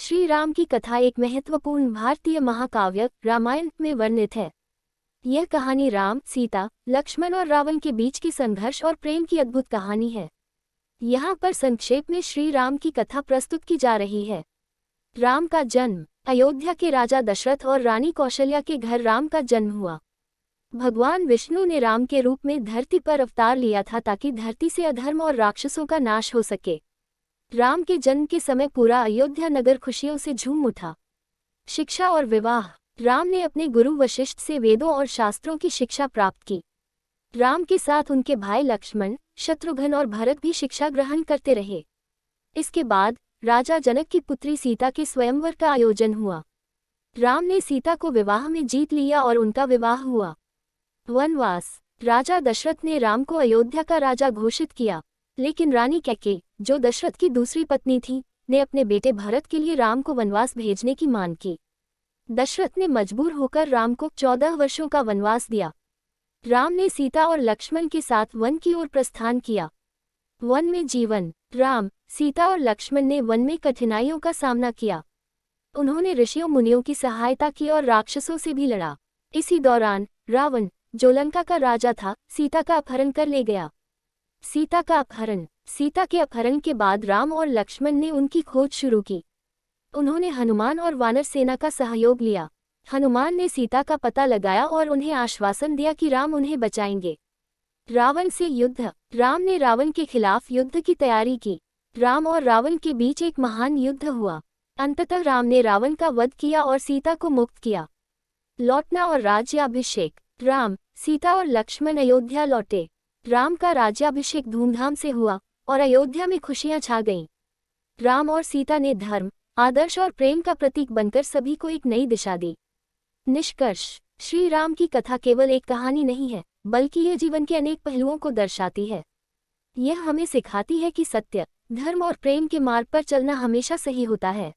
श्री राम की कथा एक महत्वपूर्ण भारतीय महाकाव्य रामायण में वर्णित है। यह कहानी राम, सीता, लक्ष्मण और रावण के बीच की संघर्ष और प्रेम की अद्भुत कहानी है। यहाँ पर संक्षेप में श्री राम की कथा प्रस्तुत की जा रही है। राम का जन्म। अयोध्या के राजा दशरथ और रानी कौशल्या के घर राम का जन्म हुआ। भगवान विष्णु ने राम के रूप में धरती पर अवतार लिया था ताकि धरती से अधर्म और राक्षसों का नाश हो सके। राम के जन्म के समय पूरा अयोध्या नगर खुशियों से झूम उठा। शिक्षा और विवाह। राम ने अपने गुरु वशिष्ठ से वेदों और शास्त्रों की शिक्षा प्राप्त की। राम के साथ उनके भाई लक्ष्मण, शत्रुघ्न और भरत भी शिक्षा ग्रहण करते रहे। इसके बाद राजा जनक की पुत्री सीता के स्वयंवर का आयोजन हुआ। राम ने सीता को विवाह में जीत लिया और उनका विवाह हुआ। वनवास। राजा दशरथ ने राम को अयोध्या का राजा घोषित किया, लेकिन रानी कैकेयी, जो दशरथ की दूसरी पत्नी थी, ने अपने बेटे भरत के लिए राम को वनवास भेजने की मांग की। दशरथ ने मजबूर होकर राम को 14 वर्षों का वनवास दिया। राम ने सीता और लक्ष्मण के साथ वन की ओर प्रस्थान किया। वन में जीवन। राम, सीता और लक्ष्मण ने वन में कठिनाइयों का सामना किया। उन्होंने ऋषियों मुनियों की सहायता की और राक्षसों से भी लड़ा। इसी दौरान रावण, जो लंका का राजा था, सीता का अपहरण कर ले गया। सीता का अपहरण। सीता के अपहरण के बाद राम और लक्ष्मण ने उनकी खोज शुरू की। उन्होंने हनुमान और वानर सेना का सहयोग लिया। हनुमान ने सीता का पता लगाया और उन्हें आश्वासन दिया कि राम उन्हें बचाएंगे। रावण से युद्ध। राम ने रावण के खिलाफ युद्ध की तैयारी की। राम और रावण के बीच एक महान युद्ध हुआ। अंततः राम ने रावण का वध किया और सीता को मुक्त किया। लौटना और राज्याभिषेक। राम, सीता और लक्ष्मण अयोध्या लौटे। राम का राज्याभिषेक धूमधाम से हुआ और अयोध्या में खुशियां छा गईं। राम और सीता ने धर्म, आदर्श और प्रेम का प्रतीक बनकर सभी को एक नई दिशा दी। निष्कर्ष। श्री राम की कथा केवल एक कहानी नहीं है, बल्कि यह जीवन के अनेक पहलुओं को दर्शाती है। यह हमें सिखाती है कि सत्य, धर्म और प्रेम के मार्ग पर चलना हमेशा सही होता है।